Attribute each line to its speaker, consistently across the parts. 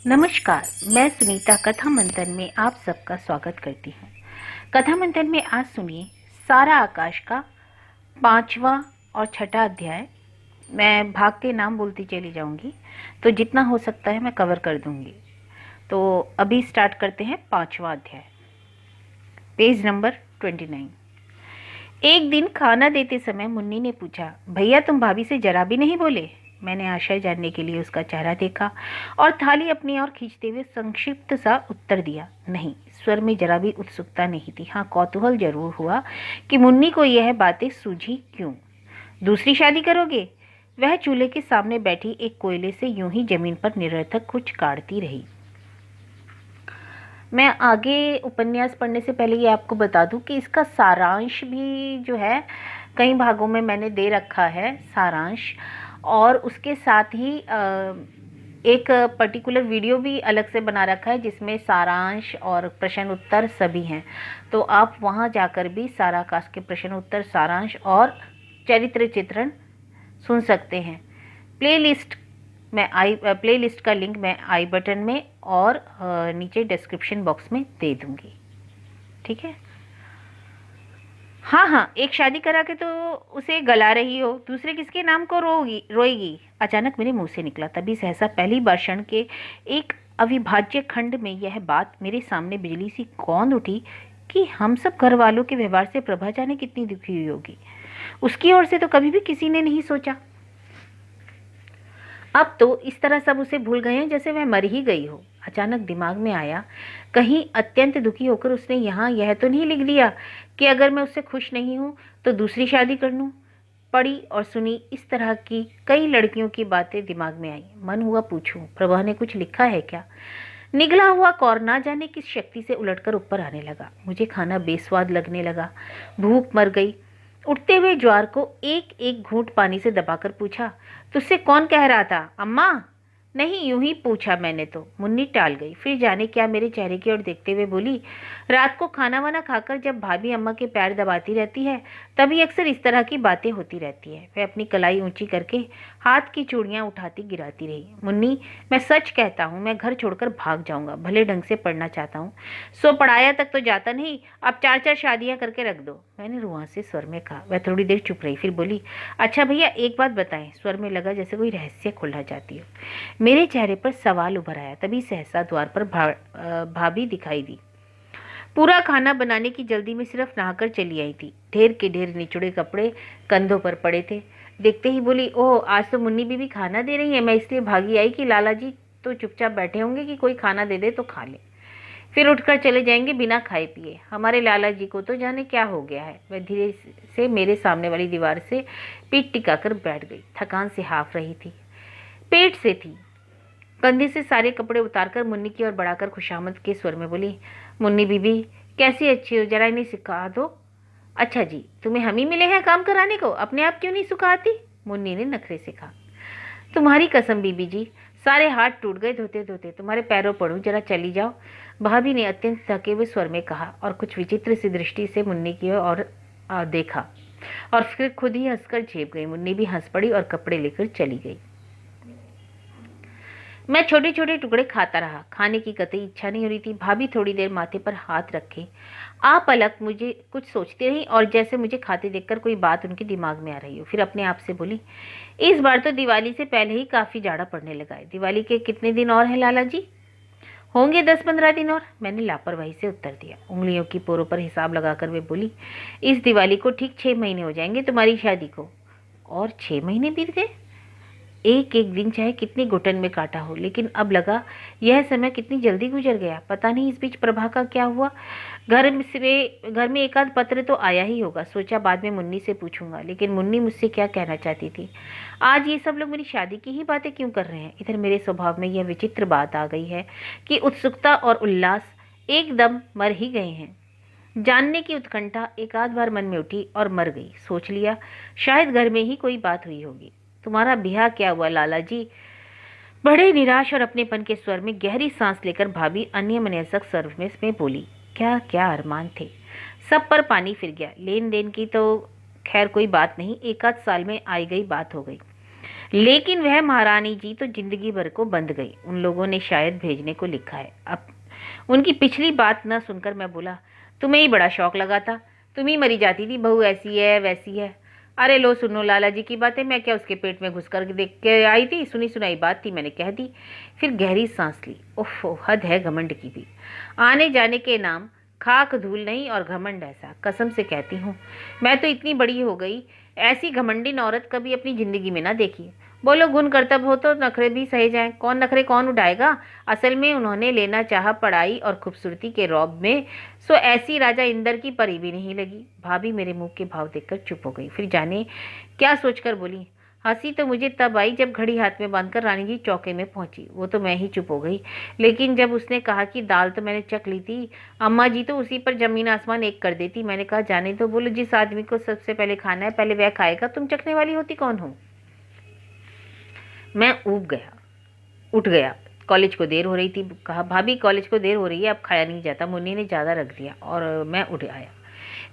Speaker 1: नमस्कार, मैं सुनीता कथा मंथन में आप सबका स्वागत करती हूँ। कथा मंथन में आज सुनिए सारा आकाश का 5वां और 6ठा अध्याय। मैं भाग के नाम बोलती चली जाऊंगी, तो जितना हो सकता है मैं कवर कर दूंगी। तो अभी स्टार्ट करते हैं 5वां अध्याय, पेज नंबर 29। एक दिन खाना देते समय मुन्नी ने पूछा, भैया तुम भाभी से जरा भी नहीं बोले? मैंने आशय जानने के लिए उसका चेहरा देखा और थाली अपनी ओर खींचते हुए संक्षिप्त सा उत्तर दिया, नहीं। स्वर में जरा भी उत्सुकता नहीं थी। हाँ, कौतूहल जरूर हुआ कि मुन्नी को यह बातें सूझी क्यों। दूसरी शादी करोगे? वह चूल्हे के सामने बैठी एक कोयले से यूं ही जमीन पर निरर्थक कुछ काटती रही। मैं आगे उपन्यास पढ़ने से पहले ये आपको बता दूं कि इसका सारांश भी जो है कई भागों में मैंने दे रखा है, सारांश, और उसके साथ ही एक पर्टिकुलर वीडियो भी अलग से बना रखा है जिसमें सारांश और प्रश्न उत्तर सभी हैं। तो आप वहाँ जाकर भी सारा आकाश के प्रश्न उत्तर, सारांश और चरित्र चित्रण सुन सकते हैं। प्लेलिस्ट का लिंक मैं आई बटन में और नीचे डिस्क्रिप्शन बॉक्स में दे दूंगी, ठीक है। हाँ, एक शादी करा के तो उसे गला रही हो, दूसरे किसके नाम को रोएगी? अचानक मेरे मुंह से निकला। तभी सहसा पहली बार क्षण के एक अविभाज्य खंड में यह बात मेरे सामने बिजली सी कौंध उठी कि हम सब घर वालों के व्यवहार से प्रभा जाने कितनी दुखी हुई होगी। उसकी ओर से तो कभी भी किसी ने नहीं सोचा। अब तो इस तरह सब उसे भूल गए हैं जैसे वह मर ही गई हो। अचानक दिमाग में आया, कहीं अत्यंत दुखी होकर उसने यहाँ यह तो नहीं लिख दिया कि अगर मैं उससे खुश नहीं हूँ तो दूसरी शादी कर लूँ। पढ़ी और सुनी इस तरह की कई लड़कियों की बातें दिमाग में आई। मन हुआ पूछूं, प्रभा ने कुछ लिखा है क्या? निगला हुआ कौर ना जाने किस शक्ति से उलटकर ऊपर आने लगा। मुझे खाना बेस्वाद लगने लगा, भूख मर गई। उठते हुए ज्वार को एक एक घूंट पानी से दबाकर पूछा, तुझसे कौन कह रहा था? अम्मा? नहीं, यूं ही पूछा मैंने तो। मुन्नी टाल गई। फिर जाने क्या मेरे चेहरे की ओर देखते हुए बोली, रात को खाना वाना खाकर जब भाभी अम्मा के पैर दबाती रहती है तभी अक्सर इस तरह की बातें होती रहती है। वह अपनी कलाई ऊंची करके हाथ की चूड़ियां उठाती गिराती रही। मुन्नी, मैं सच कहता हूँ, मैं घर छोड़कर भाग जाऊंगा। भले ढंग से पढ़ना चाहता हूँ, सो पढ़ाया तक तो जाता नहीं, अब 4-4 शादियां करके रख दो। मैंने रुआंसे स्वर में कहा। वह थोड़ी देर चुप रही, फिर बोली, अच्छा भैया एक बात बताएं। स्वर में लगा जैसे कोई रहस्य खुलना चाहती हो। मेरे चेहरे पर सवाल उभर आया। तभी सहसा द्वार पर भाभी दिखाई दी। पूरा खाना बनाने की जल्दी में सिर्फ नहाकर चली आई थी। ढेर के ढेर निचुड़े कपड़े कंधों पर पड़े थे। देखते ही बोली, ओह आज तो मुन्नी बीबी खाना दे रही है। मैं इसलिए भागी आई कि लाला जी तो चुपचाप बैठे होंगे कि कोई खाना दे दे तो खा ले, फिर उठकर चले जाएंगे बिना खाए पिए। हमारे लाला जी को तो जाने क्या हो गया है। वह धीरे से मेरे सामने वाली दीवार से पीठ टिकाकर बैठ गई। थकान से हाफ रही थी, पेट से थी। कंधे से सारे कपड़े उतारकर मुन्नी की ओर बढ़ाकर खुशामद के स्वर में बोली, मुन्नी बीबी कैसी अच्छी हो, जरा इन्हें सिखा दो। अच्छा जी, तुम्हें हम ही मिले हैं काम कराने को, अपने आप क्यों नहीं सुखाती? मुन्नी ने नखरे से कहा। तुम्हारी कसम बीबी जी, सारे हाथ टूट गए धोते धोते, तुम्हारे पैरों पड़ूं, जरा चली जाओ। भाभी ने अत्यंत थके हुए स्वर में कहा और कुछ विचित्र सी दृष्टि से मुन्नी की ओर देखा और फिर खुद ही हंसकर झेप गई। मुन्नी भी हंस पड़ी और कपड़े लेकर चली गई। मैं छोटे छोटे टुकड़े खाता रहा। खाने की कतई इच्छा नहीं हो रही थी। भाभी थोड़ी देर माथे पर हाथ रखे आप अलग मुझे कुछ सोचती रही और जैसे मुझे खाते देखकर कोई बात उनके दिमाग में आ रही हो। फिर अपने आप से बोली, इस बार तो दिवाली से पहले ही काफी जाड़ा पड़ने लगा है। दिवाली के कितने दिन और हैं लाला जी? होंगे 10-15 दिन और, मैंने लापरवाही से उत्तर दिया। उंगलियों की पोरों पर हिसाब लगाकर वे बोली, इस दिवाली को ठीक 6 महीने हो जाएंगे तुम्हारी शादी को। और 6 महीने बीत गए। एक एक दिन चाहे कितनी घुटन में काटा हो, लेकिन अब लगा यह समय कितनी जल्दी गुजर गया। पता नहीं इस बीच प्रभा का क्या हुआ। घर में एक आध पत्र तो आया ही होगा। सोचा बाद में मुन्नी से पूछूंगा, लेकिन मुन्नी मुझसे क्या कहना चाहती थी? आज ये सब लोग मेरी शादी की ही बातें क्यों कर रहे हैं? इधर मेरे स्वभाव में यह विचित्र बात आ गई है कि उत्सुकता और उल्लास एकदम मर ही गए हैं। जानने की उत्कंठा एक आध बार मन में उठी और मर गई। सोच लिया शायद घर में ही कोई बात हुई होगी। तुम्हारा ब्याह क्या हुआ लाला जी? बड़े निराश और अपनेपन के स्वर में गहरी सांस लेकर भाभी अन्यमनस्क स्वर में बोली, क्या क्या अरमान थे, सब पर पानी फिर गया। लेन देन की तो खैर कोई बात नहीं, एक आध साल में आई गई बात हो गई, लेकिन वह महारानी जी तो जिंदगी भर को बंद गई। उन लोगों ने शायद भेजने को लिखा है। अब उनकी पिछली बात न सुनकर मैं बोला, तुम्हें ही बड़ा शौक लगा था, तुम ही मरी जाती थी, बहू ऐसी है वैसी है। अरे लो सुनो लाला जी की बातें, मैं क्या उसके पेट में घुस कर देख के आई थी, सुनी सुनाई बात थी, मैंने कह दी। फिर गहरी सांस ली। ओह हद है घमंड की भी। आने जाने के नाम खाक धूल नहीं और घमंड ऐसा, कसम से कहती हूँ मैं तो इतनी बड़ी हो गई, ऐसी घमंडिन औरत कभी अपनी जिंदगी में ना देखी। बोलो गुण कर्तव्य हो तो नखरे भी सहे जाएं, कौन नखरे कौन उड़ाएगा। असल में उन्होंने लेना चाहा पढ़ाई और खूबसूरती के रौब में, सो ऐसी राजा इंदर की परी भी नहीं लगी। भाभी मेरे मुंह के भाव देखकर चुप हो गई, फिर जाने क्या सोचकर बोली। हंसी तो मुझे तब आई जब घड़ी हाथ में बांधकर रानी जी चौके में पहुंची, वो तो मैं ही चुप हो गई। लेकिन जब उसने कहा कि दाल तो मैंने चख ली थी, अम्मा जी तो उसी पर जमीन आसमान एक कर देती। मैंने कहा जाने तो। बोलो जिस आदमी को सबसे पहले खाना है पहले वह खाएगा, तुम चखने वाली होती कौन हो। मैं ऊब गया, उठ गया। कॉलेज को देर हो रही थी। कहा भाभी कॉलेज को देर हो रही है, अब खाया नहीं जाता, मुन्नी ने ज़्यादा रख दिया। और मैं उठ आया।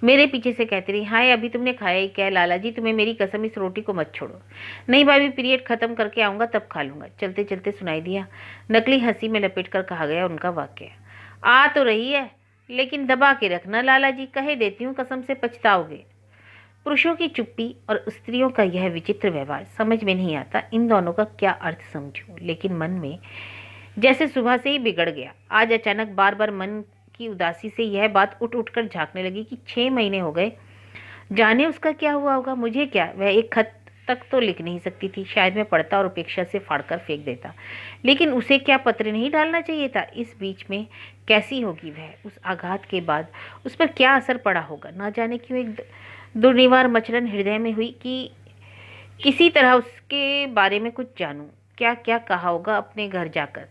Speaker 1: मेरे पीछे से कहती रही, हाय अभी तुमने खाया ही क्या। लाला जी तुम्हें मेरी कसम, इस रोटी को मत छोड़ो। नहीं भाभी पीरियड खत्म करके आऊँगा तब खा लूँगा। चलते चलते सुनाई दिया। नकली हंसी में लपेट कर कहा गया उनका वाक्य। आ तो रही है लेकिन दबा के रखना लाला जी, कहे देती हूँ कसम से पछताओगे। पुरुषों की चुप्पी और स्त्रियों का यह विचित्र व्यवहार समझ में नहीं आता, इन दोनों का क्या अर्थ समझूं। लेकिन मन में जैसे सुबह से ही बिगड़ गया। आज अचानक बार बार मन की उदासी से यह बात उठ उठ कर झांकने लगी कि 6 महीने हो गए, जाने उसका क्या हुआ होगा। मुझे क्या, वह एक खत तक तो लिख नहीं सकती थी। शायद मैं पढ़ता और उपेक्षा से फाड़कर फेंक देता, लेकिन उसे क्या पत्र नहीं डालना चाहिए था। इस बीच में कैसी होगी वह, उस आघात के बाद उस पर क्या असर पड़ा होगा। ना जाने क्यों एक दुर्निवार मचलन हृदय में हुई कि किसी तरह उसके बारे में कुछ जानूं। क्या क्या कहा होगा अपने घर जाकर।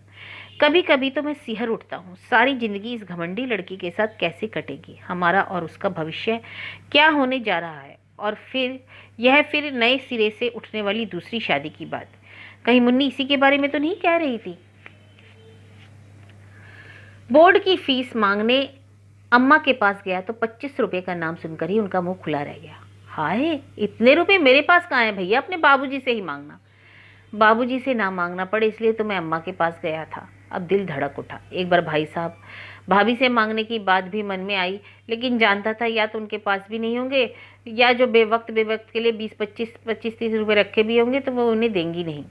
Speaker 1: कभी कभी तो मैं सिहर उठता हूँ, सारी जिंदगी इस घमंडी लड़की के साथ कैसे कटेगी, हमारा और उसका भविष्य क्या होने जा रहा है। और फिर नए सिरे से उठने वाली दूसरी शादी की बात। कहीं मुन्नी इसी के बारे में तो नहीं कह रही थी। बोर्ड की फीस मांगने अम्मा के पास गया तो 25 रुपए का नाम सुनकर ही उनका मुंह खुला रह गया। हाय इतने रुपए मेरे पास कहाँ हैं भैया, अपने बाबूजी से ही मांगना। बाबूजी से ना मांगना पड़े इसलिए तो मैं अम्मा के पास गया था। अब दिल धड़क उठा। एक बार भाई साहब भाभी से मांगने की बात भी मन में आई, लेकिन जानता था या तो उनके पास भी नहीं होंगे, या जो बेवक्त के लिए 20-25-25-30 रुपए रखे भी होंगे तो वो उन्हें देंगी नहीं।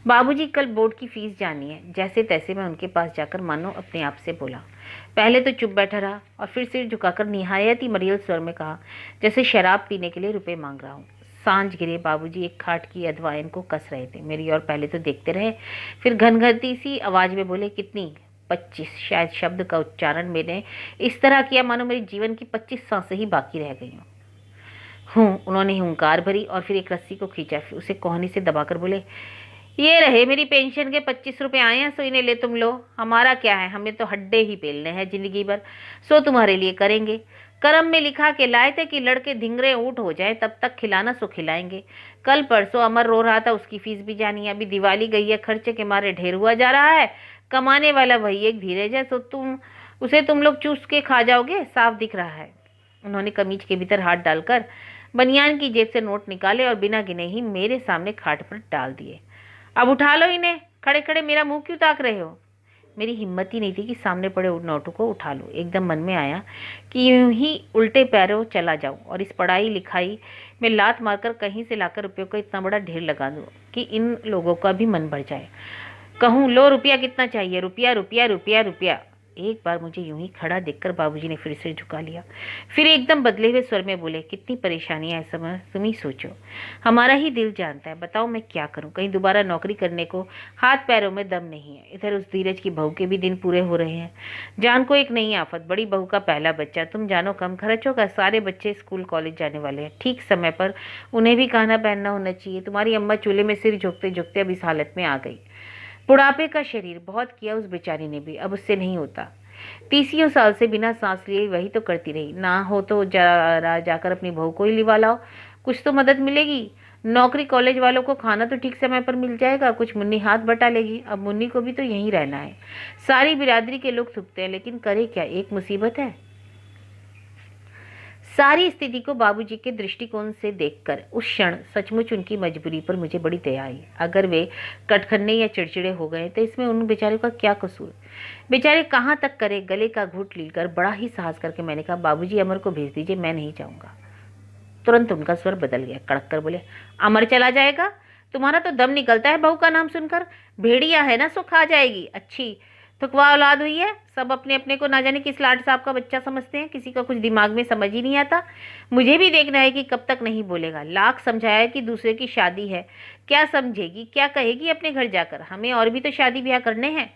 Speaker 1: बाबूजी कल बोर्ड की फीस जानी है। जैसे तैसे मैं उनके पास जाकर मानो अपने आप से बोला। पहले तो चुप बैठा रहा और फिर सिर झुकाकर निहायत ही मरियल स्वर में कहा, जैसे शराब पीने के लिए रुपए मांग रहा हूँ। सांझ गिरे। बाबूजी एक खाट की अधवाइन को कस रहे थे। मेरी ओर पहले तो देखते रहे, फिर घनघनती सी आवाज में बोले, कितनी? 25। शायद शब्द का उच्चारण मैंने इस तरह किया मानो मेरे जीवन की 25 सांसें ही बाकी रह गई हूँ। उन्होंने हुंकार भरी और फिर एक रस्सी को खींचा, फिर उसे कोहनी से दबाकर बोले, ये रहे मेरी पेंशन के 25 रुपए आए हैं, सो इन्हें ले तुम लो। हमारा क्या है, हमें तो हड्डे ही पेलने हैं जिंदगी भर, सो तुम्हारे लिए करेंगे। करम में लिखा के लाए थे कि लड़के धिंगरे ऊँट हो जाए तब तक खिलाना, सो खिलाएंगे। कल परसों अमर रो रहा था, उसकी फीस भी जानी है। अभी दिवाली गई है, खर्चे के मारे ढेर हुआ जा रहा है। कमाने वाला वही एक धीरज है, सो तुम लोग चूस के खा जाओगे, साफ दिख रहा है। उन्होंने कमीज के भीतर हाथ डालकर बनियान की जेब से नोट निकाले और बिना गिने ही मेरे सामने खाट पर डाल दिए। अब उठा लो इन्हें, खड़े खड़े मेरा मुंह क्यों ताक रहे हो। मेरी हिम्मत ही नहीं थी कि सामने पड़े नोटों को उठा लूं। एकदम मन में आया कि यूं ही उल्टे पैरों चला जाऊं और इस पढ़ाई लिखाई में लात मारकर कहीं से लाकर रुपयों का इतना बड़ा ढेर लगा दूं कि इन लोगों का भी मन भर जाए। कहूँ, लो रुपया कितना चाहिए, रुपया रुपया रुपया रुपया। एक बार मुझे यूं ही खड़ा देखकर बाबूजी ने फिर सिर झुका लिया। फिर एकदम बदले हुए स्वर में बोले, कितनी परेशानी है समय, तुम ही सोचो, हमारा ही दिल जानता है। बताओ मैं क्या करूं, कहीं दोबारा नौकरी करने को हाथ पैरों में दम नहीं है। इधर उस धीरज की बहू के भी दिन पूरे हो रहे हैं। जान को एक नई आफत, बड़ी बहू का पहला बच्चा। तुम जानो कम खर्च होगा, सारे बच्चे स्कूल कॉलेज जाने वाले हैं, ठीक समय पर उन्हें भी खाना पहनना होना चाहिए। तुम्हारी अम्मा चूल्हे में सिर झुकते झुकते अब इस हालत में आ गई। बुढ़ापे का शरीर, बहुत किया उस बेचारी ने भी, अब उससे नहीं होता। 30 साल से बिना सांस लिए वही तो करती रही। ना हो तो जाकर अपनी बहू को ही लिवा लाओ, कुछ तो मदद मिलेगी। नौकरी कॉलेज वालों को खाना तो ठीक समय पर मिल जाएगा, कुछ मुन्नी हाथ बटा लेगी। अब मुन्नी को भी तो यहीं रहना है। सारी बिरादरी के लोग थूकते हैं, लेकिन करे क्या, एक मुसीबत है। सारी स्थिति को बाबूजी के दृष्टिकोण से देखकर उस क्षण सचमुच उनकी मजबूरी पर मुझे बड़ी दया आई। अगर वे कटखन्ने या चिड़चिड़े हो गए तो इसमें उन बेचारे का क्या कसूर? बेचारे कहाँ तक करे। गले का घूंट लेकर बड़ा ही साहस करके मैंने कहा, बाबूजी अमर को भेज दीजिए, मैं नहीं जाऊंगा। तुरंत उनका स्वर बदल गया, कड़क कर बोले, अमर चला जाएगा? तुम्हारा तो दम निकलता है बहू का नाम सुनकर। भेड़िया है ना, सो खा जाएगी। अच्छी थुकवा औलाद हुई है। सब अपने अपने को ना जाने किस लाट साहब का बच्चा समझते हैं। किसी का कुछ दिमाग में समझ ही नहीं आता। मुझे भी देखना है कि कब तक नहीं बोलेगा। लाख समझाया कि दूसरे की शादी है, क्या समझेगी, क्या कहेगी अपने घर जाकर। हमें और भी तो शादी ब्याह करने हैं।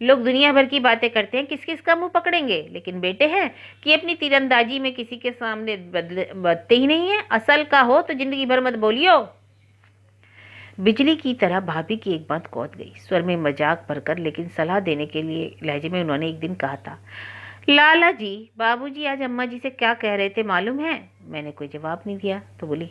Speaker 1: लोग दुनिया भर की बातें करते हैं, किस किस का मुंह पकड़ेंगे, लेकिन बेटे हैं कि अपनी तीरंदाजी में किसी के सामने बदते ही नहीं है। असल का हो तो जिंदगी भर मत बोलियो। बिजली की तरह भाभी की एक बात कौध गई। स्वर में मजाक भरकर लेकिन सलाह देने के लिए लहजे में उन्होंने एक दिन कहा था, लाला जी, बाबूजी आज अम्मा जी से क्या कह रहे थे मालूम है? मैंने कोई जवाब नहीं दिया तो बोली,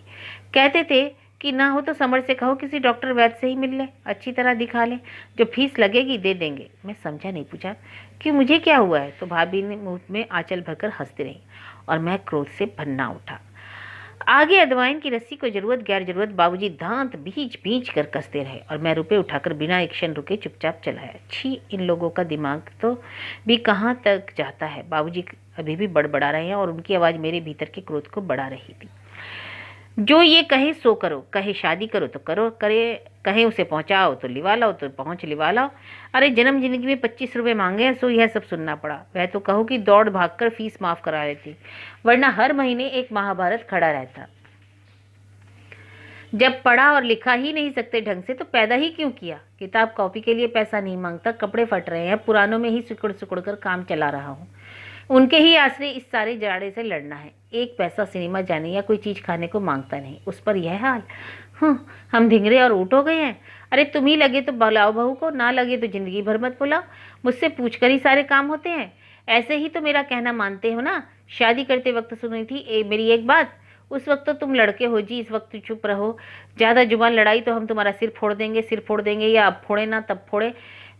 Speaker 1: कहते थे कि ना हो तो समर से कहो किसी डॉक्टर वैद्य से ही मिल ले, अच्छी तरह दिखा ले, जो फीस लगेगी दे देंगे। मैं समझा नहीं, पूछा कि मुझे क्या हुआ है? तो भाभी ने मुंह में आंचल भरकर हंसती रही और मैं क्रोध से भन्ना उठा। आगे अदवाइन की रस्सी को जरूरत गैर जरूरत बाबूजी दांत भींच भींच कर कसते रहे और मैं रुपए उठाकर बिना एक क्षण रुके चुपचाप चलाया। छी, इन लोगों का दिमाग तो भी कहाँ तक जाता है। बाबूजी अभी भी बड़बड़ा रहे हैं और उनकी आवाज़ मेरे भीतर के क्रोध को बढ़ा रही थी। जो ये कहे सो करो, कहे शादी करो तो करो, करे कहे उसे पहुंचाओ तो लिवा लाओ तो पहुंच लिवा लाओ। अरे जन्म जिंदगी में 25 रुपये मांगे हैं, सो यह सब सुनना पड़ा। वह तो कहो कि दौड़ भागकर फीस माफ करा लेती, वरना हर महीने एक महाभारत खड़ा रहता। जब पढ़ा और लिखा ही नहीं सकते ढंग से तो पैदा ही क्यों किया? किताब कॉपी के लिए पैसा नहीं मांगता, कपड़े फट रहे हैं, पुरानों में ही सिकुड़ सिकुड़ कर काम चला रहा हूँ। उनके ही आश्रय इस सारे जाड़े से लड़ना है। एक पैसा सिनेमा जाने या कोई चीज़ खाने को मांगता नहीं, उस पर यह हाल। हम धिंगरे और ऊँट हो गए हैं। अरे तुम ही लगे तो बुलाओ बहू को, ना लगे तो जिंदगी भर मत बुलाओ। मुझसे पूछ कर ही सारे काम होते हैं। ऐसे ही तो मेरा कहना मानते हो ना? शादी करते वक्त सुनी थी मेरी एक बात, उस वक्त तो तुम लड़के हो जी, इस वक्त चुप रहो। ज़्यादा जुबान लड़ाई तो हम तुम्हारा सिर फोड़ देंगे, सिर फोड़ देंगे, या अब फोड़े ना तब फोड़े।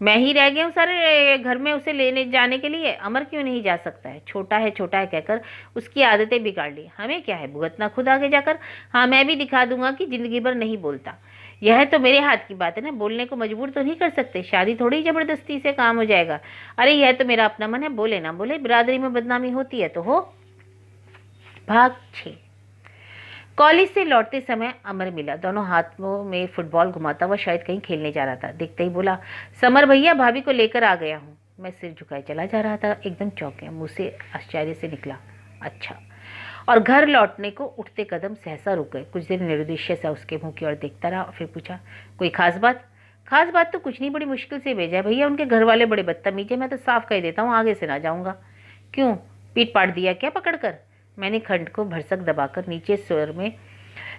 Speaker 1: मैं ही रह गया हूँ सारे घर में उसे लेने जाने के लिए। अमर क्यों नहीं जा सकता है? छोटा है कहकर उसकी आदतें बिगाड़ ली। हमें क्या है, भुगतना खुद आगे जाकर। हाँ, मैं भी दिखा दूंगा कि जिंदगी भर नहीं बोलता। यह तो मेरे हाथ की बात है ना, बोलने को मजबूर तो नहीं कर सकते। शादी थोड़ी जबरदस्ती से काम हो जाएगा। अरे यह तो मेरा अपना मन है, बोले ना बोले, बिरादरी में बदनामी होती है तो हो। भाग 6। कॉलेज से लौटते समय अमर मिला। दोनों हाथों में फुटबॉल घुमाता हुआ शायद कहीं खेलने जा रहा था। देखते ही बोला, समर भैया, भाभी को लेकर आ गया हूँ। मैं सिर झुकाए चला जा रहा था, एकदम चौंक गया। मुँह से आश्चर्य से निकला, अच्छा। और घर लौटने को उठते कदम सहसा रुक गए। कुछ देर निरुद्देश्य सा उसके मुंह की ओर देखता रहा और फिर पूछा, कोई खास बात? खास बात तो कुछ नहीं, बड़ी मुश्किल से भेजा है भैया। उनके घर वाले बड़े बदतमीज है, मैं तो साफ कह देता हूँ, आगे से ना जाऊँगा। क्यों, पीट पाट दिया क्या पकड़ कर? मैंने खंड को भरसक दबाकर नीचे स्वर में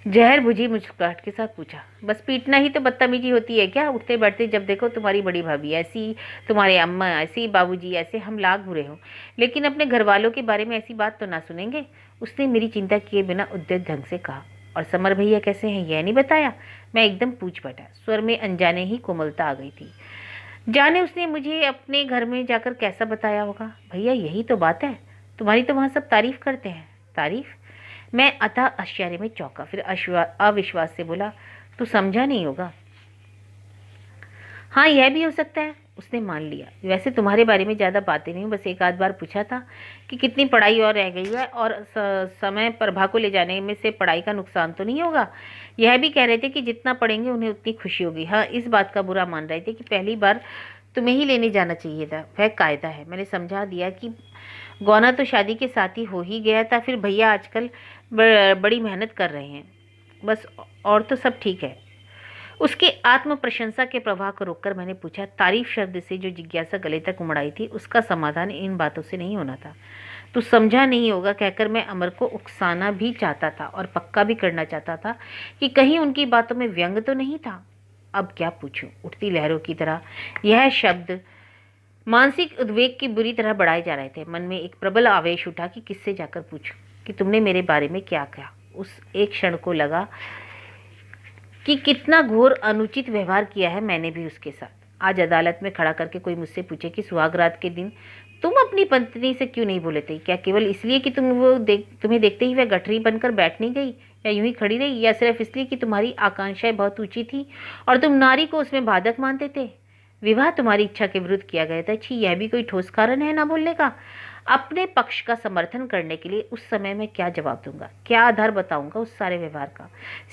Speaker 1: जहर बुझी मुस्कुराहट के साथ पूछा, बस पीटना ही तो बदतमीजी होती है क्या? उठते बैठते जब देखो तुम्हारी बड़ी भाभी ऐसी, तुम्हारे अम्मा ऐसी, बाबूजी ऐसे, हम लाख बुरे हों, लेकिन अपने घर वालों के बारे में ऐसी बात तो ना सुनेंगे। उसने मेरी चिंता किए बिना उद्यत ढंग से कहा, और समर भैया कैसे हैं यह नहीं बताया? मैं एकदम पूछ बैठा। स्वर में अनजाने ही कोमलता आ गई थी। जाने उसने मुझे अपने घर में जाकर कैसा बताया होगा। भैया यही तो बात है, तुम्हारी तो वहाँ सब तारीफ करते हैं। तारीफ? मैं अतः आश्चर्य में चौंका, फिर अविश्वास से बोला, तू समझा नहीं होगा। हाँ, यह भी हो सकता है, उसने मान लिया। वैसे तुम्हारे बारे में ज़्यादा बातें नहीं, बस एक आध बार पूछा था कि कितनी पढ़ाई और रह गई है, और समय प्रभा को ले जाने में से पढ़ाई का नुकसान तो नहीं होगा। यह भी कह रहे थे कि जितना पढ़ेंगे उन्हें उतनी खुशी होगी। हाँ, इस बात का बुरा मान रहे थे कि पहली बार तुम्हें ही लेने जाना चाहिए था, वह कायदा है। मैंने समझा दिया कि गौना तो शादी के साथ ही हो ही गया था, फिर भैया आजकल बड़ी मेहनत कर रहे हैं, बस और तो सब ठीक है। उसके आत्म प्रशंसा के प्रवाह को रोककर मैंने पूछा, तारीफ शब्द से जो जिज्ञासा गले तक उमड़ाई थी उसका समाधान इन बातों से नहीं होना था। तू समझा नहीं होगा कहकर मैं अमर को उकसाना भी चाहता था और पक्का भी करना चाहता था कि कहीं उनकी बातों में व्यंग तो नहीं था। अब क्या पूछूं? उठती लहरों की तरह यह शब्द मानसिक उद्वेग की बुरी तरह बढ़ाए जा रहे थे। मन में एक प्रबल आवेश उठा कि किससे जाकर पूछूं कि तुमने मेरे बारे में क्या कहा। उस एक क्षण को लगा कि कितना घोर अनुचित व्यवहार किया है मैंने भी उसके साथ। आज अदालत में खड़ा करके कोई मुझसे पूछे कि सुहाग रात के दिन तुम अपनी पत्नी से क्यों नहीं बोले थे? क्या केवल इसलिए कि तुम्हें देखते ही वह गठरी बनकर बैठ नहीं गई, या यूं ही खड़ी रही, या सिर्फ इसलिए कि तुम्हारी आकांक्षाएं बहुत ऊंची थी और तुम नारी को उसमें बाधक मानते थे? विवाह तुम्हारी इच्छा के विरुद्ध किया गया था। छी, यह भी कोई ठोस कारण है ना बोलने का? अपने पक्ष का समर्थन करने के लिए उस समय मैं क्या जवाब दूंगा, क्या आधार बताऊंगा उस सारे व्यवहार का?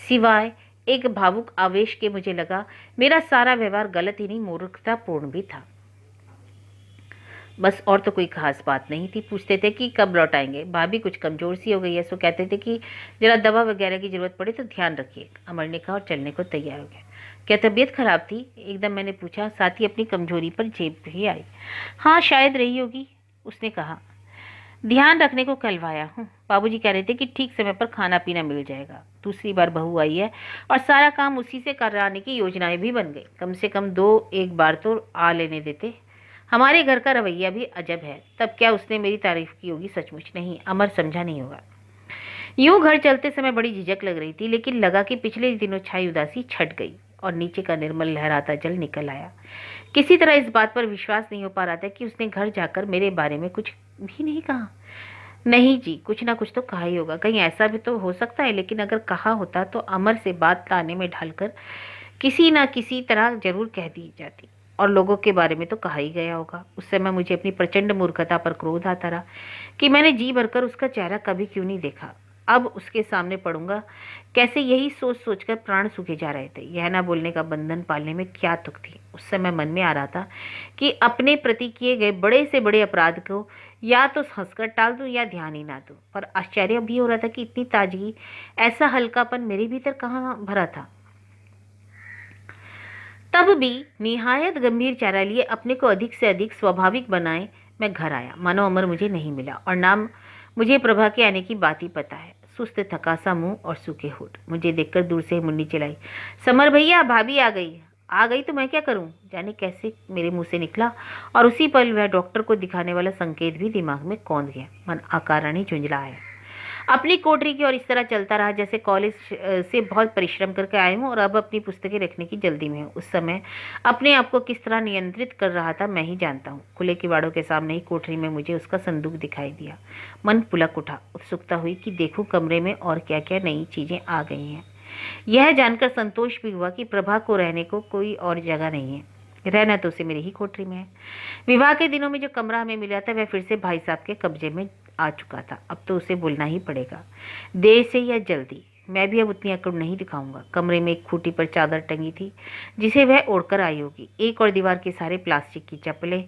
Speaker 1: सिवाय एक भावुक आवेश के मुझे लगा मेरा सारा व्यवहार गलत ही नहीं, मूर्खतापूर्ण भी था। बस और तो कोई खास बात नहीं थी। पूछते थे कि कब लौटाएंगे, भाभी कुछ कमजोर सी हो गई है, सो कहते थे कि जरा दवा वगैरह की जरूरत पड़े तो ध्यान रखिए। अमर ने कहा और चलने को तैयार हो गया। क्या तबीयत खराब थी? एकदम मैंने पूछा, साथ ही अपनी कमजोरी पर जेब भी आई। हाँ शायद रही होगी, उसने कहा। ध्यान रखने को कहलवाया हूँ। बाबूजी कह रहे थे कि ठीक समय पर खाना पीना मिल जाएगा। दूसरी बार बहू आई है और सारा काम उसी से कराने की योजनाएं भी बन गई। कम से कम एक बार तो आ लेने देते। हमारे घर का रवैया भी अजब है। तब क्या उसने मेरी तारीफ की होगी? सचमुच नहीं, अमर समझा नहीं होगा। यूं घर चलते समय बड़ी झिझक लग रही थी, लेकिन लगा कि पिछले दिनों छाई उदासी छट गई और नीचे का निर्मल लहराता जल निकल आया। किसी तरह इस बात पर विश्वास नहीं हो पा रहा था कि उसने घर जाकर मेरे बारे में कुछ भी नहीं कहा। नहीं जी, कुछ ना कुछ तो कहा ही होगा। कहीं ऐसा भी तो हो सकता है, लेकिन अगर कहा होता तो अमर से बात लाने में ढलकर किसी ना किसी तरह जरूर कह दी जाती। और लोगों के बारे में तो कहा ही गया होगा। उस समय मुझे अपनी प्रचंड मूर्खता पर क्रोध आता रहा कि मैंने जी भरकर उसका चेहरा कभी क्यों नहीं देखा। अब उसके सामने पड़ूंगा कैसे, यही सोच सोचकर प्राण सूखे जा रहे थे। यह ना बोलने का बंधन पालने में क्या तुक थी। उस समय मन में आ रहा था कि अपने प्रति किए गए बड़े से बड़े अपराध को या तो हंसकर टाल दूं या ध्यान ही ना दूं। पर आश्चर्य भी हो रहा था कि इतनी ताजगी, ऐसा हल्कापन मेरे भीतर कहाँ भरा था। तब भी निहायत गंभीर चेहरा लिए अपने को अधिक से अधिक स्वाभाविक बनाए मैं घर आया। मानो अमर मुझे नहीं मिला और नाम मुझे प्रभा के आने की बात ही पता है। सुस्त थका सा मुंह और सूखे होठ। मुझे देखकर दूर से मुन्नी चिल्लाई, समर भैया, भाभी आ गई। आ गई तो मैं क्या करूं? जाने कैसे मेरे मुंह से निकला और उसी पल वह डॉक्टर को दिखाने वाला संकेत भी दिमाग में कौंध गया। मन अकारण ही झुंझलाया। अपनी कोठरी की ओर इस तरह चलता रहा जैसे कॉलेज से बहुत परिश्रम करके आए हूँ और अब अपनी पुस्तकें रखने की जल्दी में हूँ। उस समय अपने आप को किस तरह नियंत्रित कर रहा था मैं ही जानता हूँ। खुले किवाड़ों के सामने ही कोठरी में मुझे उसका संदूक दिखाई दिया। मन पुलक उठा। उत्सुकता हुई कि देखूं कमरे में और क्या क्या नई चीजें आ गई हैं। यह जानकर संतोष भी हुआ कि प्रभा को रहने को कोई और जगह नहीं है। रहना तो उसे मेरी ही कोठरी में है। विवाह के दिनों में जो कमरा हमें मिला था वह फिर से भाई साहब के कब्जे में आ चुका था। अब तो उसे बोलना ही पड़ेगा, देर से या जल्दी। मैं भी अब उतनी अकड़ नहीं दिखाऊंगा। कमरे में एक खूंटी पर चादर टंगी थी जिसे वह ओढ़कर आई होगी। एक और दीवार के सारे प्लास्टिक की चप्पलें।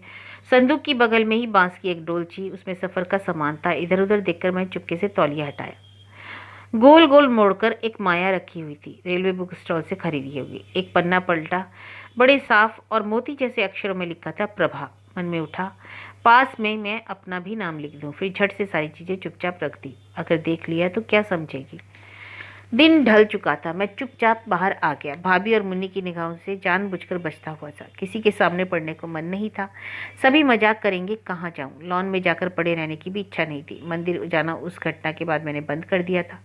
Speaker 1: संदूक की बगल में ही बांस की एक डोलची, उसमें सफर का सामान था। इधर उधर देखकर मैं चुपके से तौलिया हटाया। गोल गोल मोड़कर एक माया रखी हुई थी, रेलवे बुक स्टॉल से खरीदी होगी। एक पन्ना पलटा, बड़े साफ और मोती जैसे अक्षरों में लिखा था प्रभा। मन में उठा पास में मैं अपना भी नाम लिख दूं। फिर झट से सारी चीजें चुपचाप रख दी। अगर देख लिया तो क्या समझेगी। दिन ढल चुका था। मैं चुपचाप बाहर आ गया। भाभी और मुन्नी की निगाहों से जानबूझकर बचता हुआ था। किसी के सामने पड़ने को मन नहीं था। सभी मजाक करेंगे, कहाँ जाऊं। लॉन में जाकर पड़े रहने की भी इच्छा नहीं थी। मंदिर जाना उस घटना के बाद मैंने बंद कर दिया था।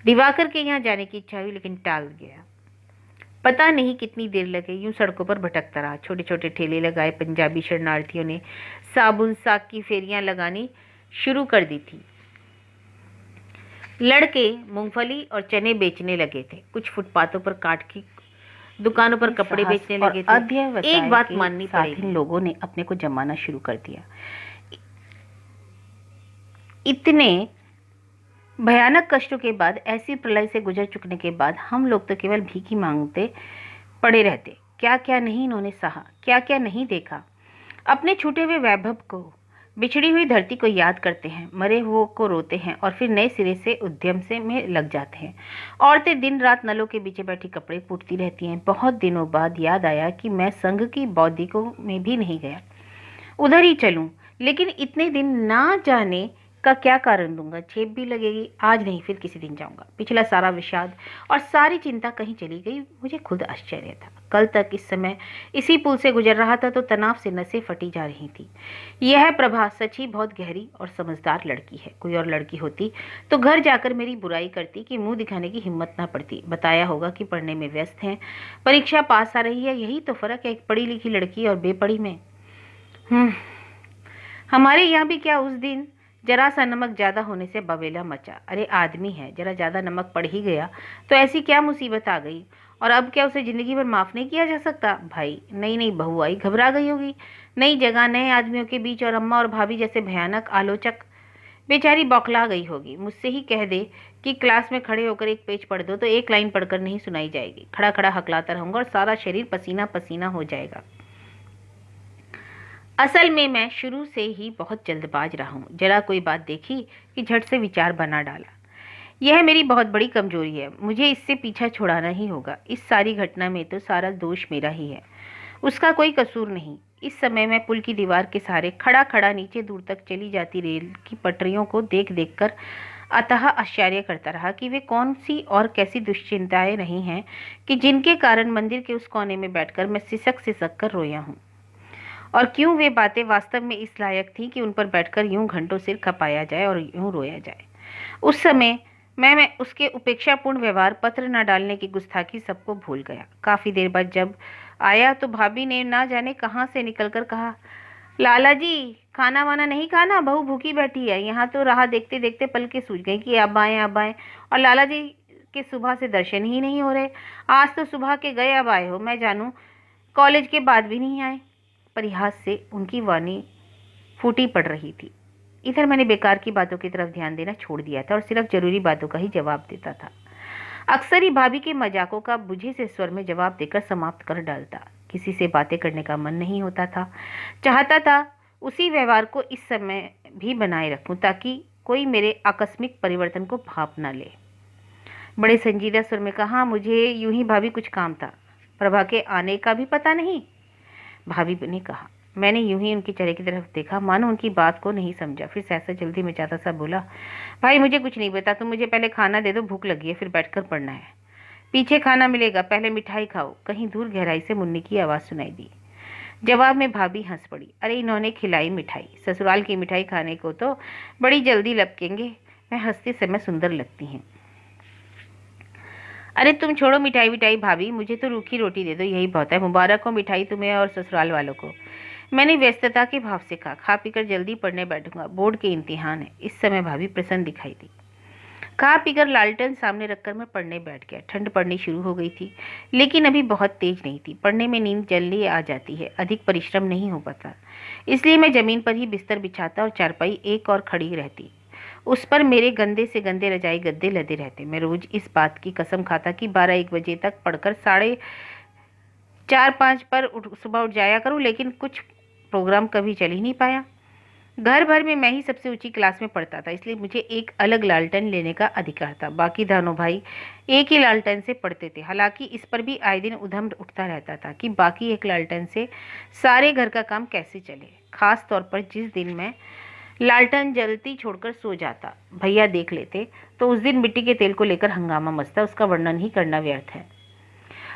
Speaker 1: दिवाकर के यहाँ जाने की इच्छा हुई लेकिन टाल गया। पता नहीं कितनी देर लगे, यूं सड़कों पर भटकता रहा। छोटे छोटे ठेले लगाए पंजाबी शरणार्थियों ने साबुन साग की फेरियां लगानी शुरू कर दी थी। लड़के मूंगफली और चने बेचने लगे थे। कुछ फुटपाथों पर काट की दुकानों पर कपड़े बेचने लगे थे। एक बात माननी पड़ेगी, इन लोगों ने अपने को जमाना शुरू कर दिया। इतने भयानक कष्टों के बाद, ऐसी प्रलय से गुजर चुकने के बाद हम लोग तो केवल भीख ही मांगते पड़े रहते। क्या क्या नहीं इन्होंने सहा, क्या क्या नहीं देखा। अपने छूटे हुए वैभव को, बिछड़ी हुई धरती को याद करते हैं, मरे हुए को रोते हैं और फिर नए सिरे से उद्यम से में लग जाते हैं। औरतें दिन रात नलों के पीछे बैठी कपड़े पूछती रहती हैं। बहुत दिनों बाद याद आया कि मैं संघ की बौद्धिकों में भी नहीं गया। उधर ही चलूं, लेकिन इतने दिन ना जाने का क्या कारण दूंगा। छेप भी लगेगी। आज नहीं फिर किसी दिन जाऊंगा। पिछला सारा विषाद और सारी चिंता कहीं चली गई। मुझे खुद आश्चर्य था। कल तक इस समय इसी पुल से गुजर रहा था तो तनाव से नसें फटी जा रही थी। यह प्रभा सच ही बहुत गहरी और समझदार लड़की है। कोई और लड़की होती तो घर जाकर मेरी बुराई करती कि मुंह दिखाने की हिम्मत ना पड़ती। बताया होगा कि पढ़ने में व्यस्त हैं, परीक्षा पास आ रही है। यही तो फर्क है एक पढ़ी लिखी लड़की और बेपढ़ी में। हमारे यहाँ भी क्या उस दिन जरा सा नमक ज़्यादा होने से बवेला मचा। अरे आदमी है, जरा ज़्यादा नमक पड़ ही गया तो ऐसी क्या मुसीबत आ गई, और अब क्या उसे ज़िंदगी भर माफ़ नहीं किया जा सकता। भाई नई नई बहू आई, घबरा गई होगी, नई जगह, नए आदमियों के बीच, और अम्मा और भाभी जैसे भयानक आलोचक। बेचारी बौखला गई होगी। मुझसे ही कह दे कि क्लास में खड़े होकर एक पेज पढ़ दो तो एक लाइन पढ़कर नहीं सुनाई जाएगी। खड़ा खड़ा हकलाता रहूंगा और सारा शरीर पसीना पसीना हो जाएगा। असल में मैं शुरू से ही बहुत जल्दबाज रहा हूँ। जरा कोई बात देखी कि झट से विचार बना डाला। यह मेरी बहुत बड़ी कमजोरी है। मुझे इससे पीछा छुड़ाना ही होगा। इस सारी घटना में तो सारा दोष मेरा ही है, उसका कोई कसूर नहीं। इस समय मैं पुल की दीवार के सहारे खड़ा खड़ा नीचे दूर तक चली जाती रेल की पटरियों को देख देख कर अतः आश्चर्य करता रहा कि वे कौन सी और कैसी दुश्चिंताएं नहीं हैं कि जिनके कारण मंदिर के उस कोने में बैठकर मैं सिसक सिसक कर रोया हूँ। और क्यों वे बातें वास्तव में इस लायक थीं कि उन पर बैठकर यूं घंटों सिर खपाया जाए और यूं रोया जाए। उस समय मैं उसके उपेक्षापूर्ण व्यवहार, पत्र न डालने की गुस्ताखी सबको भूल गया। काफी देर बाद जब आया तो भाभी ने ना जाने कहाँ से निकलकर कहा, लाला जी खाना वाना नहीं खाना, बहू भूखी बैठी है। यहाँ तो राह देखते देखते पलकें सूझ गई कि अब आए अब आए, और लाला जी के सुबह से दर्शन ही नहीं हो रहे। आज तो सुबह के गए अब आए हो, मैं जानूं कॉलेज के बाद भी नहीं आए। परिहास से उनकी वाणी फूटी पड़ रही थी। इधर मैंने बेकार की बातों की तरफ ध्यान देना छोड़ दिया था और सिर्फ जरूरी बातों का ही जवाब देता था। अक्सर ही भाभी के मजाकों का बुझे से स्वर में जवाब देकर समाप्त कर डालता। किसी से बातें करने का मन नहीं होता था। चाहता था उसी व्यवहार को इस समय भी बनाए रखूं ताकि कोई मेरे आकस्मिक परिवर्तन को भाप ना ले। बड़े संजीदा स्वर में कहा, मुझे यूं ही भाभी कुछ काम था, प्रभा के आने का भी पता नहीं। भाभी ने कहा। मैंने यूं ही उनके चेहरे की तरफ देखा, मानो उनकी बात को नहीं समझा। फिर सहसा जल्दी में चाहता सा बोला, भाई मुझे कुछ नहीं पता, तुम मुझे पहले खाना दे दो, भूख लगी है, फिर बैठकर पढ़ना है। पीछे खाना मिलेगा, पहले मिठाई खाओ। कहीं दूर गहराई से मुन्नी की आवाज़ सुनाई दी। जवाब में भाभी हंस पड़ी। अरे इन्होंने खिलाई मिठाई, ससुराल की मिठाई खाने को तो बड़ी जल्दी लपकेंगे। मैं हंसते समय सुंदर लगती हैं। अरे तुम छोड़ो मिठाई विठाई भाभी, मुझे तो रूखी रोटी दे दो, यही बहुत है। मुबारक हो मिठाई तुम्हें और ससुराल वालों को। मैंने व्यस्तता के भाव से कहा, खा पीकर जल्दी पढ़ने बैठूंगा, बोर्ड के इम्तिहान है। इस समय भाभी प्रसन्न दिखाई दी। खा पीकर लालटेन सामने रखकर मैं पढ़ने बैठ गया। ठंड पड़नी शुरू हो गई थी, लेकिन अभी बहुत तेज नहीं थी। पढ़ने में नींद जल्दी आ जाती है, अधिक परिश्रम नहीं हो पाता। इसलिए मैं जमीन पर ही बिस्तर बिछाता और चारपाई एक और खड़ी रहती। उस पर मेरे गंदे से गंदे रजाई गद्दे लदे रहते। मैं रोज इस बात की कसम खाता कि 12-1 बजे तक पढ़कर 4:30-5 पर सुबह उठ जाया करूं, लेकिन कुछ प्रोग्राम कभी चल ही नहीं पाया। घर भर में मैं ही सबसे ऊंची क्लास में पढ़ता था, इसलिए मुझे एक अलग लालटेन लेने का अधिकार था। बाकी दोनों भाई एक ही लालटेन से पढ़ते थे। हालांकि इस पर भी आए दिन उधम उठता रहता था कि बाकी एक लालटेन से सारे घर का काम कैसे चले। खास तौर पर जिस दिन मैं लालटेन जलती छोड़कर सो जाता, भैया देख लेते तो उस दिन मिट्टी के तेल को लेकर हंगामा मचता। उसका वर्णन ही करना व्यर्थ है।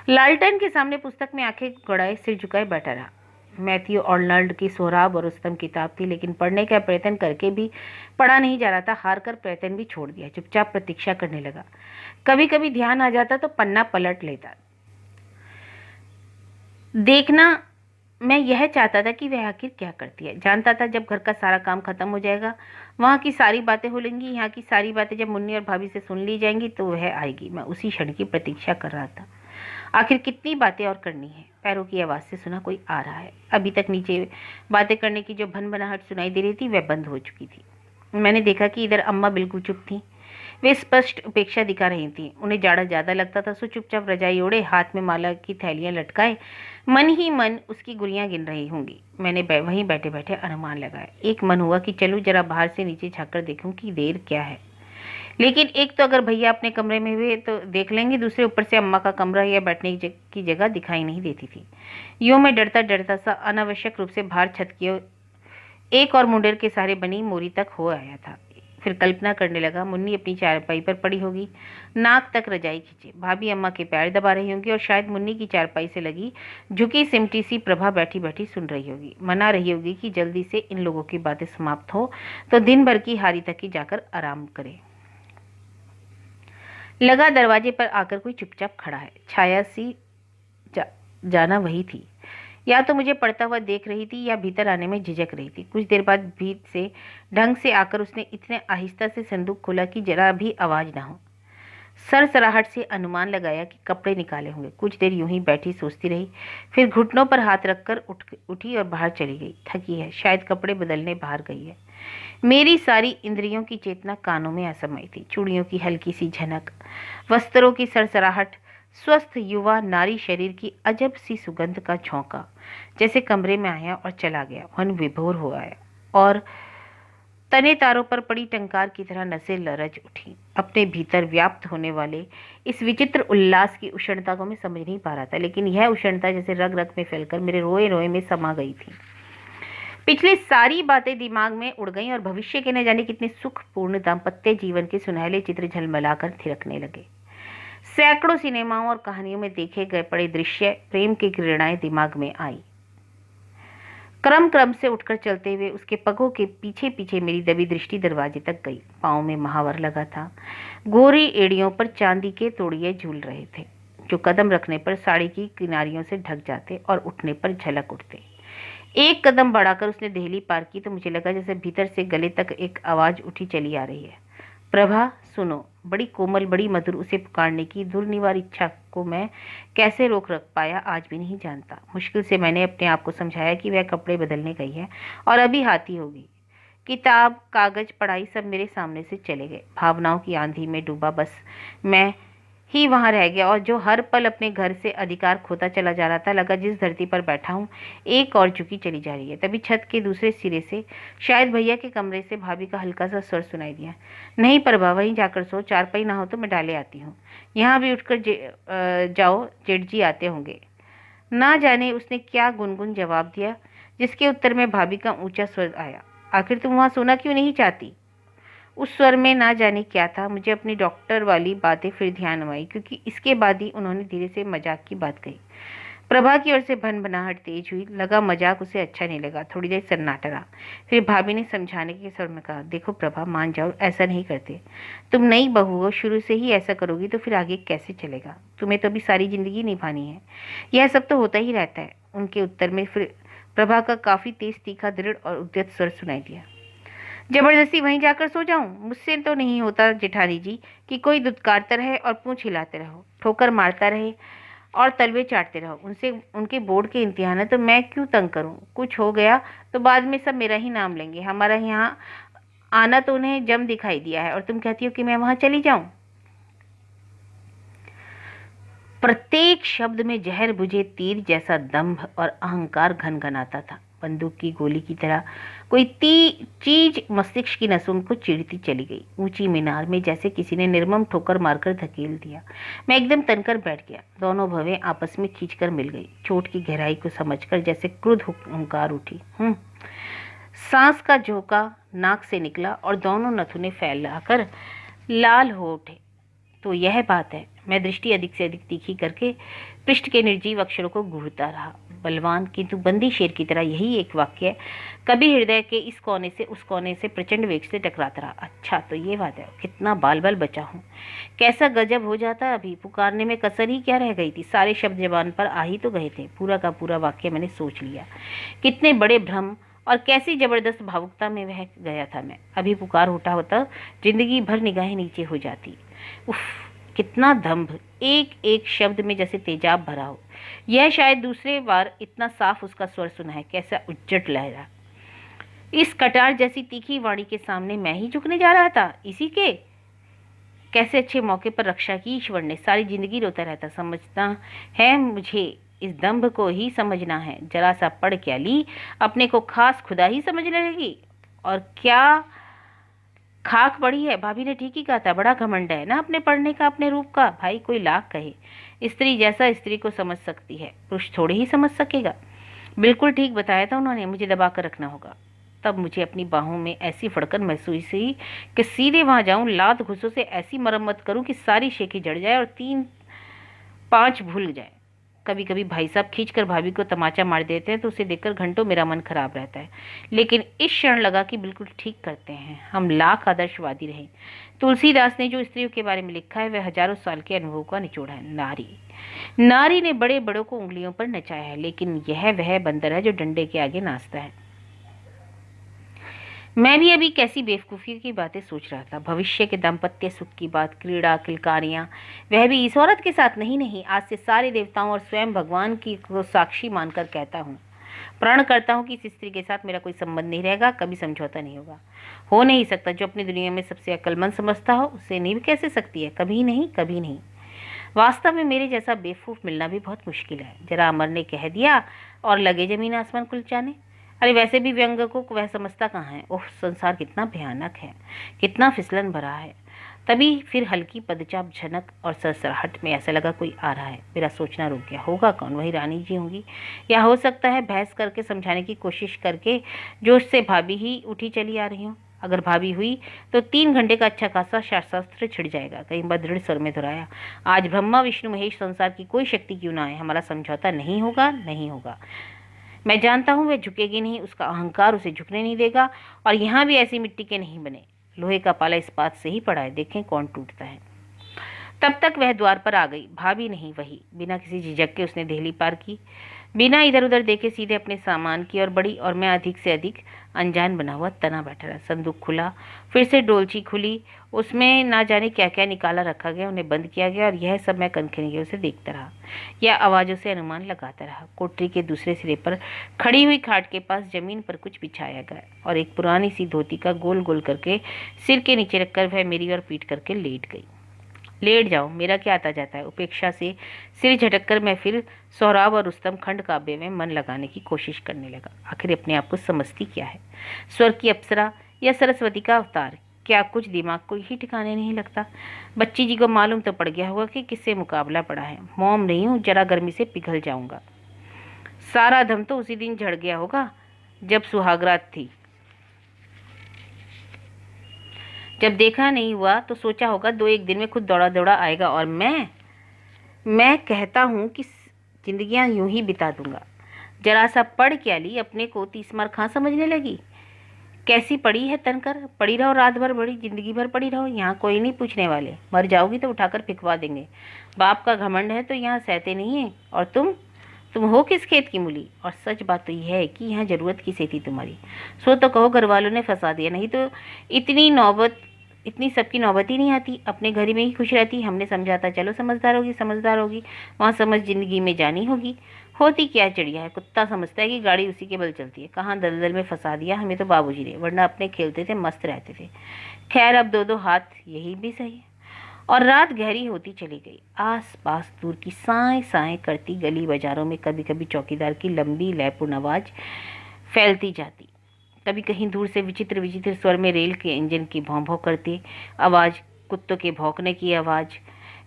Speaker 1: लालटेन के सामने पुस्तक में आंखें गड़ाए सिर झुकाए बैठा रहा। मैथ्यू आर्नल्ड की सोहराब और रुस्तम किताब थी, लेकिन पढ़ने का प्रयत्न करके भी पढ़ा नहीं जा रहा था। हार कर प्रयत्न भी छोड़ दिया, चुपचाप प्रतीक्षा करने लगा। कभी कभी ध्यान आ जाता तो पन्ना पलट लेता। देखना मैं यह चाहता था कि वह आखिर क्या करती है। जानता था जब घर का सारा काम खत्म हो जाएगा, वहाँ की सारी बातें हो लेंगी, यहाँ की सारी बातें जब मुन्नी और भाभी से सुन ली जाएंगी तो वह आएगी। मैं उसी क्षण की प्रतीक्षा कर रहा था। आखिर कितनी बातें और करनी है। पैरों की आवाज़ से सुना कोई आ रहा है। अभी तक नीचे बातें करने की जो भनभनाहट सुनाई दे रही थी वह बंद हो चुकी थी। मैंने देखा कि इधर अम्मा बिल्कुल चुप थी। वे स्पष्ट उपेक्षा दिखा रही थीं। उन्हें जाड़ा ज़्यादा लगता था, सो चुपचाप रजाई ओढ़े हाथ में माला की थैलियाँ लटकाए मन ही मन उसकी गुड़ियाँ गिन रही होंगी। मैंने वहीं बैठे बैठे अनुमान लगाया। एक मन हुआ कि चलूँ जरा बाहर से नीचे झाँक कर देखूँ कि देर क्या है। लेकिन एक तो अगर भैया अपने कमरे में हुए तो देख लेंगे, दूसरे ऊपर से अम्मा का कमरा या बैठने की जगह दिखाई नहीं देती थी। यूँ मैं डरता डरता सा अनावश्यक रूप से बाहर छत की एक और मुंडेर के सहारे बनी मोरी तक हो आया था। फिर कल्पना करने लगा, मुन्नी अपनी चारपाई पर पड़ी होगी, नाक तक रजाई खींचे, भाभी अम्मा के पैर दबा रही होंगी और शायद मुन्नी की चारपाई से लगी झुकी सिमटी सी प्रभा बैठी बैठी सुन रही होगी, मना रही होगी कि जल्दी से इन लोगों की बातें समाप्त हो तो दिन भर की हारी तक ही जाकर आराम करे। लगा दरवाजे पर आकर कोई चुपचाप खड़ा है। छाया सी जाना वही थी। या तो मुझे पढ़ता हुआ देख रही थी या भीतर आने में झिझक रही थी। कुछ देर बाद भीत से ढंग से आकर उसने इतने आहिस्ता से संदूक खोला कि जरा भी आवाज ना हो। सरसराहट से अनुमान लगाया कि कपड़े निकाले होंगे। कुछ देर यूं ही बैठी सोचती रही, फिर घुटनों पर हाथ रखकर उठी और बाहर चली गई। थकी है, शायद कपड़े बदलने बाहर गई है। मेरी सारी इंद्रियों की चेतना कानों में असमय थी। चूड़ियों की हल्की सी झनक, वस्त्रों की सरसराहट, स्वस्थ युवा नारी शरीर की अजब सी सुगंध का झोंका जैसे कमरे में आया और चला गया। मन विभोर हो आया और तने तारों पर पड़ी टंकार की तरह नसें लरज उठी। अपने भीतर व्याप्त होने वाले इस विचित्र उल्लास की उष्णता को मैं समझ नहीं पा रहा था, लेकिन यह उष्णता जैसे रग रग में फैलकर मेरे रोए रोए में समा गई थी। पिछली सारी बातें दिमाग में उड़ गईं और भविष्य के न जाने कितने सुखपूर्ण दाम्पत्य जीवन के सुनहले चित्र झलमलाकर थिरकने लगे। सैकड़ों सिनेमाओं और कहानियों में देखे गए पड़े दृश्य, प्रेम की किरणाएं दिमाग में आई। क्रम क्रम से उठकर चलते हुए उसके पगों के पीछे पीछे मेरी दबी दृष्टि दरवाजे तक गई। पाँव में महावर लगा था। गोरी एड़ियों पर चांदी के तोड़िए झूल रहे थे, जो कदम रखने पर साड़ी की किनारियों से ढक जाते और उठने पर झलक उठते। एक कदम बढ़ाकर उसने देहली पार की तो मुझे लगा जैसे भीतर से गले तक एक आवाज उठी चली आ रही है, प्रभा सुनो। बड़ी कोमल, बड़ी मधुर उसे पुकारने की दुर्निवार इच्छा को मैं कैसे रोक रख पाया आज भी नहीं जानता। मुश्किल से मैंने अपने आप को समझाया कि वह कपड़े बदलने गई है और अभी हाथी होगी। किताब, कागज, पढ़ाई सब मेरे सामने से चले गए। भावनाओं की आंधी में डूबा बस मैं ही वहां रह गया और जो हर पल अपने घर से अधिकार खोता चला जा रहा था। लगा जिस धरती पर बैठा हूँ एक और झुकी चली जा रही है। तभी छत के दूसरे सिरे से, शायद भैया के कमरे से, भाभी का हल्का सा स्वर सुनाई दिया, नहीं प्रभा वहीं जाकर सो, चारपाई ना हो तो मैं डाले आती हूँ। यहाँ भी उठकर जाओ, जेठ जी आते होंगे। ना जाने उसने क्या गुनगुन जवाब दिया, जिसके उत्तर में भाभी का ऊंचा स्वर आया, आखिर तुम वहाँ सोना क्यों नहीं चाहती। उस स्वर में ना जाने क्या था। मुझे अपनी डॉक्टर वाली बातें फिर ध्यान आई, क्योंकि इसके बाद ही उन्होंने धीरे से मजाक की बात कही। प्रभा की ओर से भनभनाहट तेज हुई। लगा मजाक उसे अच्छा नहीं लगा। थोड़ी देर सन्नाटा रहा, फिर भाभी ने समझाने के स्वर में कहा, देखो प्रभा मान जाओ, ऐसा नहीं करते। तुम नई बहू हो, शुरू से ही ऐसा करोगी तो फिर आगे कैसे चलेगा। तुम्हें तो अभी सारी जिंदगी निभानी है। यह सब तो होता ही रहता है। उनके उत्तर में फिर प्रभा का काफी तेज, तीखा, दृढ़ और उद्यत स्वर सुनाई दिया, जबरदस्ती वहीं जाकर सो जाऊं। मुझसे तो नहीं होता जेठानी जी कि कोई दुत्कारता रहे और पूंछ हिलाते रहो, ठोकर मारता रहे और तलवे चाटते रहो। उनसे उनके बोर्ड के इम्तिहान है तो मैं क्यों तंग करूं। कुछ हो गया तो बाद में सब मेरा ही नाम लेंगे। हमारा यहाँ आना तो उन्हें जम दिखाई दिया है और तुम कहती हो कि मैं वहां चली जाऊं। प्रत्येक शब्द में जहर बुझे तीर जैसा दंभ और अहंकार घनघनाता था। बंदूक की गोली की तरह कोई चीज मस्तिष्क की नसों को चिढ़ती चली गई। ऊंची मीनार में जैसे किसी ने निर्मम ठोकर मारकर धकेल दिया। मैं एकदम तनकर बैठ गया। दोनों भवें आपस में खींचकर मिल गई। चोट की गहराई को समझकर जैसे क्रुद्ध हुंकार उठी। सांस का झोंका नाक से निकला और दोनों नथुने फैलाकर लाल हो उठे। तो यह बात है। मैं दृष्टि अधिक से अधिक तीखी करके पृष्ठ के निर्जीव अक्षरों को घूरता रहा। बलवान किंतु बंदी शेर की तरह यही एक वाक्य कभी हृदय के इस कोने से उस कोने से प्रचंड वेग से टकराता रहा। अच्छा तो ये बात है। कितना बाल बाल बचा हूँ। कैसा गजब हो जाता। अभी पुकारने में कसर ही क्या रह गई थी। सारे शब्द जबान पर आ ही तो गए थे। पूरा का पूरा वाक्य मैंने सोच लिया। कितने बड़े भ्रम और कैसी जबरदस्त भावुकता में बह गया था मैं। अभी पुकार उठा होता जिंदगी भर निगाहें नीचे हो जाती। उफ, कितना दंभ। एक एक शब्द में जैसे तेजाब भरा हो। यह शायद दूसरे बार इतना साफ उसका स्वर सुना है। कैसा उज्जट लहरा। इस कटार जैसी तीखी वाणी के सामने मैं ही झुकने जा रहा था। इसी के कैसे अच्छे मौके पर रक्षा की ईश्वर ने। सारी जिंदगी रोता रहता। समझता है मुझे इस दंभ को ही समझना है। जरा सा पढ़ क्या ली, अपने को खास खुदा ही समझ लगेगी। और क्या खाक पड़ी है। भाभी ने ठीक ही कहा था। बड़ा घमंड है ना अपने पढ़ने का, अपने रूप का। भाई कोई लाख कहे, स्त्री जैसा स्त्री को समझ सकती है, पुरुष थोड़े ही समझ सकेगा। बिल्कुल ठीक बताया था उन्होंने। मुझे दबा कर रखना होगा। तब मुझे अपनी बाहों में ऐसी फड़कन महसूस हुई कि सीधे वहां जाऊं, लात घुसों से ऐसी मरम्मत करूं कि सारी शेखी जड़ जाए और 3-5 भूल जाए। कभी कभी भाई साहब खींचकर भाभी को तमाचा मार देते हैं तो उसे देखकर घंटों मेरा मन खराब रहता है, लेकिन इस क्षण लगा कि बिल्कुल ठीक करते हैं। हम लाख आदर्शवादी रहे, तुलसीदास ने जो स्त्रियों के बारे में लिखा है वह हजारों साल के अनुभव का निचोड़ है। नारी नारी ने बड़े बड़ों को उंगलियों पर नचाया है, लेकिन यह वह बंदर है जो डंडे के आगे नाचता है। मैं भी अभी कैसी बेवकूफ़ी की बातें सोच रहा था। भविष्य के दाम्पत्य सुख की बात, क्रीड़ा किलकारियां, वह भी इस औरत के साथ। नहीं नहीं, आज से सारे देवताओं और स्वयं भगवान की को साक्षी मानकर कहता हूँ, प्रण करता हूँ कि इस स्त्री के साथ मेरा कोई संबंध नहीं रहेगा, कभी समझौता नहीं होगा। हो नहीं सकता। जो अपनी दुनिया में सबसे अक्लमंद समझता हो उससे नहीं कैसे सकती है? कभी नहीं, कभी नहीं। वास्तव में मेरे जैसा बेवकूफ़ मिलना भी बहुत मुश्किल है। जरा अमर ने कह दिया और लगे जमीन आसमान खुल जाने। अरे वैसे भी व्यंग को वह समझता कहाँ है। ओह, संसार कितना भयानक है, कितना फिसलन भरा है। तभी फिर हल्की पदचाप, झनक और सरसराहट में ऐसा लगा कोई आ रहा है। मेरा सोचना रुक गया। होगा कौन? वही रानी जी होंगी, या हो सकता है बहस करके समझाने की कोशिश करके जोश से भाभी ही उठी चली आ रही हूँ। अगर भाभी हुई तो 3 घंटे का अच्छा खासा शास्त्र छिड़ जाएगा। कहीं बार दृढ़ स्वर में दोहराया, आज ब्रह्मा विष्णु महेश संसार की कोई शक्ति क्यों ना आए, हमारा समझौता नहीं होगा, नहीं होगा। मैं जानता हूँ वह झुकेगी नहीं, उसका अहंकार उसे झुकने नहीं देगा। और यहाँ भी ऐसी मिट्टी के नहीं बने, लोहे का पाला इस्पात से ही पड़ा है, देखें कौन टूटता है। तब तक वह द्वार पर आ गई। भाभी नहीं, वही। बिना किसी झिझक के उसने देहली पार की, बिना इधर उधर देखे सीधे अपने सामान की और बढ़ी, और मैं अधिक से अधिक अनजान बना हुआ तना बैठा रहा। संदूक खुला, फिर से डोलची खुली, उसमें ना जाने क्या क्या निकाला रखा गया, उन्हें बंद किया गया, और यह सब मैं कनखनी उसे देखता रहा या आवाज़ों से अनुमान लगाता रहा। कोठरी के दूसरे सिरे पर खड़ी हुई खाट के पास जमीन पर कुछ बिछाया गया और एक पुरानी सी धोती का गोल गोल करके सिर के नीचे रखकर वह मेरी ओर पीट करके लेट गई। लेट जाओ, मेरा क्या आता जाता है। उपेक्षा से सिर झटककर मैं फिर सोहराब और रुस्तम खंड काव्य में मन लगाने की कोशिश करने लगा। आखिर अपने आप को समझती क्या है? स्वर की अप्सरा या सरस्वती का अवतार? क्या कुछ दिमाग को ही ठिकाने नहीं लगता? बच्ची जी को मालूम तो पड़ गया होगा कि किससे मुकाबला पड़ा है। मोम नहीं हूँ, जरा गर्मी से पिघल जाऊंगा। सारा दम तो उसी दिन झड़ गया होगा जब सुहागरात थी। जब देखा नहीं हुआ तो सोचा होगा 2-1 दिन में खुद दौड़ा दौड़ा आएगा, और मैं कहता हूँ कि जिंदगियाँ यूं ही बिता दूंगा। जरा सा पढ़ क्या ली, अपने को 30 मार खां समझने लगी। कैसी पड़ी है तनकर? पड़ी रहो रात भर, बड़ी जिंदगी भर पड़ी रहो। यहाँ कोई नहीं पूछने वाले, मर जाओगी तो उठाकर फिकवा देंगे। बाप का घमंड है तो यहाँ सहते नहीं है। और तुम हो किस खेत की मूली? और सच बात तो यह है कि यहाँ जरूरत किसे थी तुम्हारी? सो तो कहो घर वालों ने फंसा दिया, नहीं तो इतनी सबकी नौबत ही नहीं आती। अपने घर में ही खुश रहती। हमने समझा था चलो समझदार होगी समझदार होगी, वहाँ समझ जिंदगी में जानी होगी। होती क्या चिड़िया है, कुत्ता समझता है कि गाड़ी उसी के बल चलती है। कहाँ दलदल में फंसा दिया हमें तो बाबूजी ने, वरना अपने खेलते थे, मस्त रहते थे। खैर अब 2-2 हाथ, यही भी सही है। और रात गहरी होती चली गई। आस पास दूर की साएं साएं करती गली बाजारों में कभी कभी चौकीदार की लंबी लयपूर्ण आवाज़ फैलती जाती, कभी कहीं दूर से विचित्र विचित्र स्वर में रेल के इंजन की भौं भौं करती आवाज़, कुत्तों के भौंकने की आवाज़,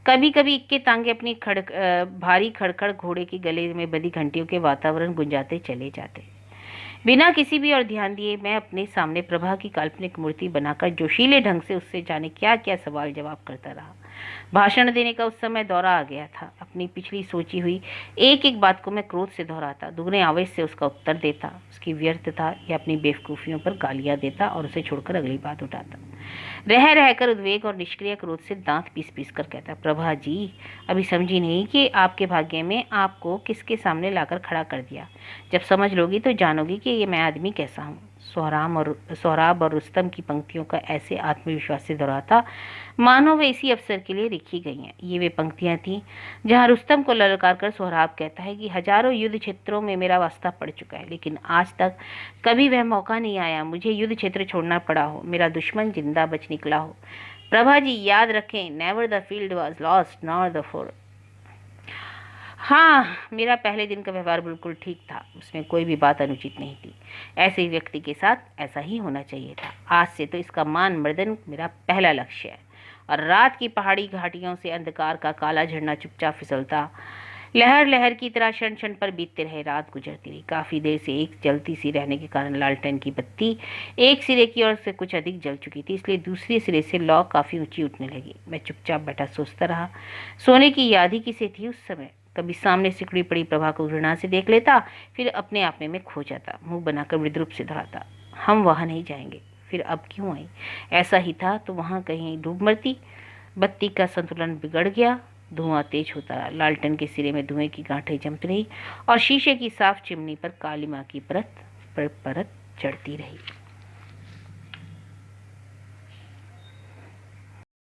Speaker 1: कभी कभी इक्के तांगे अपनी भारी खड़खड़ घोड़े के गले में बंधी घंटियों के वातावरण गुंजाते चले जाते। बिना किसी भी और ध्यान दिए मैं अपने सामने प्रभा की काल्पनिक मूर्ति बनाकर जोशीले ढंग से उससे जाने क्या क्या सवाल जवाब करता रहा। भाषण देने का उस समय दौरा आ गया था। अपनी पिछली सोची हुई एक एक बात को मैं क्रोध से दोहराता, दुगने आवेश से उसका उत्तर देता, उसकी व्यर्थता या अपनी बेवकूफ़ियों पर गालियां देता और उसे छोड़कर अगली बात उठाता। रह रहकर उद्वेग और निष्क्रिय क्रोध से दांत पीस पीस कर कहता, प्रभा जी अभी समझी नहीं कि आपके भाग्य में आपको किसके सामने लाकर खड़ा कर दिया। जब समझ लोगी तो जानोगी कि ये मैं आदमी कैसा हूँ। सोहराब और रुस्तम की पंक्तियों का ऐसे आत्मविश्वास से दोहराता मानो वे इसी अवसर के लिए लिखी गई हैं। ये वे पंक्तियां थीं जहां रुस्तम को ललकार कर सोहराब कहता है कि हजारों युद्ध क्षेत्रों में मेरा वास्ता पड़ चुका है, लेकिन आज तक कभी वह मौका नहीं आया मुझे युद्ध क्षेत्र छोड़ना पड़ा हो, मेरा दुश्मन जिंदा बच निकला हो। प्रभा जी याद रखें, never the field was lost nor the four. हाँ, मेरा पहले दिन का व्यवहार बिल्कुल ठीक था, उसमें कोई भी बात अनुचित नहीं थी। ऐसे ही व्यक्ति के साथ ऐसा ही होना चाहिए था। आज से तो इसका मान मर्दन मेरा पहला लक्ष्य है। और रात की पहाड़ी घाटियों से अंधकार का काला झरना चुपचाप फिसलता लहर लहर की तरह क्षण क्षण पर बीतते रहे। रात गुजरती रही। काफ़ी देर से एक जलती सी रहने के कारण लालटेन की बत्ती एक सिरे की ओर से कुछ अधिक जल चुकी थी, इसलिए दूसरे सिरे से लौ काफ़ी ऊंची उठने लगी। मैं चुपचाप बैठा सोचता रहा, सोने की याद ही किसे थी उस समय। कभी सामने सिकुड़ी पड़ी प्रभा को घृणा से देख लेता, फिर अपने आप में खो जाता, मुंह बनाकर विद्रूप से दोहराता, हम वहां नहीं जाएंगे। फिर अब क्यों आई? ऐसा ही था तो वहां कहीं डूब मरती। बत्ती का संतुलन बिगड़ गया, धुआं तेज होता रहा, लालटेन के सिरे में धुएं की गांठें जमती रही और शीशे की साफ चिमनी पर काली मां की परत पर परत चढ़ती रही।